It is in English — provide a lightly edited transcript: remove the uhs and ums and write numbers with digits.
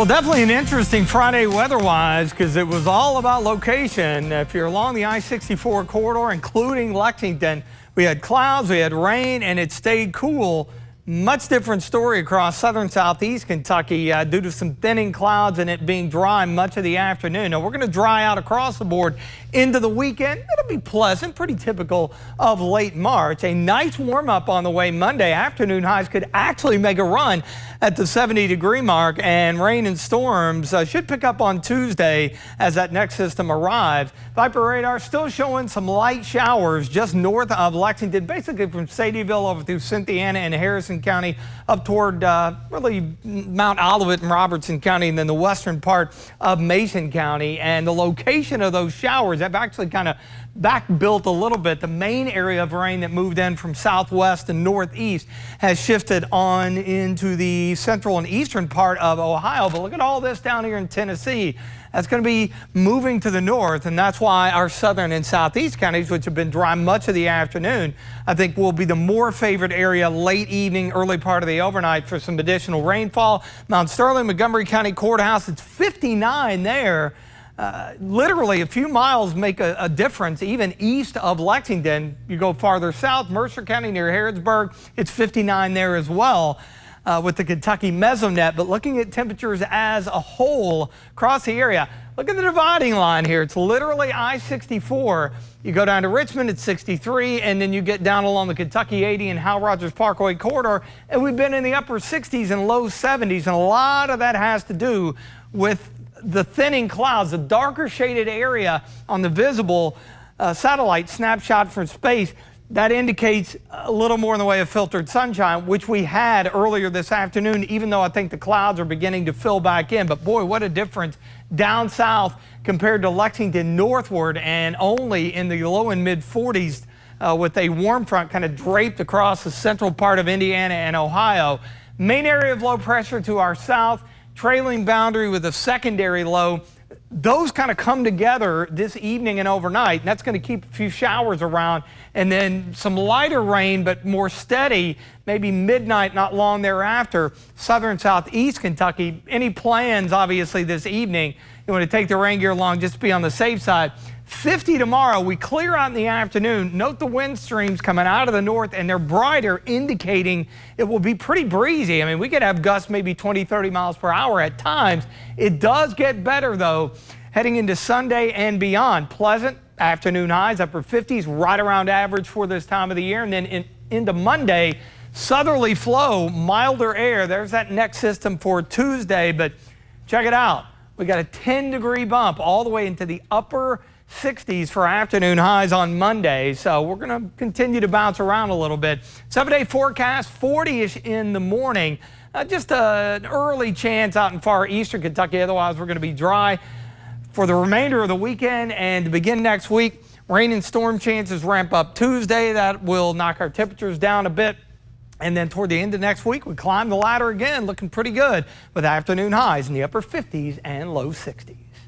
Well, definitely an interesting Friday weather-wise because it was all about location. If you're along the I-64 corridor, including Lexington, we had clouds, we had rain, and it stayed cool. Much different story across southern southeast Kentucky due to some thinning clouds and it being dry much of the afternoon. Now, we're going to dry out across the board into the weekend. It'll be pleasant, pretty typical of late March. A nice warm-up on the way Monday. Afternoon highs could actually make a run at the 70-degree mark, and rain and storms should pick up on Tuesday as that next system arrives. Viper radar still showing some light showers just north of Lexington, basically from Sadieville over through Cynthiana and Harrison County up toward really Mount Olivet and Robertson County, and then the western part of Mason County. And the location of those showers have actually kind of back built a little bit. The main area of rain that moved in from southwest and northeast has shifted on into the central and eastern part of Ohio. But look at all this down here in Tennessee. That's going to be moving to the north, and that's why our southern and southeast counties, which have been dry much of the afternoon, I think will be the more favored area late evening, early part of the overnight for some additional rainfall. Mount Sterling, Montgomery County Courthouse, it's 59 there. Literally a few miles make a difference, even east of Lexington. You go farther south, Mercer County near Harrodsburg, it's 59 there as well. With the Kentucky mesonet, but looking at temperatures as a whole across the area, look at the dividing line here. It's literally I-64. You go down to Richmond, it's 63, and then you get down along the Kentucky 80 and Hal Rogers Parkway corridor, and we've been in the upper 60s and low 70s, and a lot of that has to do with the thinning clouds, the darker shaded area on the visible satellite snapshot from space. That indicates a little more in the way of filtered sunshine, which we had earlier this afternoon, even though I think the clouds are beginning to fill back in. But boy, what a difference down south compared to Lexington northward, and only in the low and mid 40s with a warm front kind of draped across the central part of Indiana and Ohio. Main area of low pressure to our south, trailing boundary with a secondary low. Those kind of come together this evening and overnight, and that's going to keep a few showers around, and then some lighter rain, but more steady, maybe midnight, not long thereafter. Southern southeast Kentucky, any plans obviously this evening? You want to take the rain gear along, just be on the safe side. 50 tomorrow. We clear out in the afternoon. Note the wind streams coming out of the north, and they're brighter, indicating it will be pretty breezy. I mean, we could have gusts maybe 20, 30 miles per hour at times. It does get better, though, heading into Sunday and beyond. Pleasant afternoon highs, upper 50s, right around average for this time of the year. And then into Monday, southerly flow, milder air. There's that next system for Tuesday, but check it out. We got a 10-degree bump all the way into the upper 60s for afternoon highs on Monday. So we're going to continue to bounce around a little bit. 7-day forecast, 40-ish in the morning. Just an early chance out in far eastern Kentucky. Otherwise, we're going to be dry for the remainder of the weekend and to begin next week. Rain and storm chances ramp up Tuesday. That will knock our temperatures down a bit. And then toward the end of next week, we climb the ladder again, looking pretty good with afternoon highs in the upper 50s and low 60s.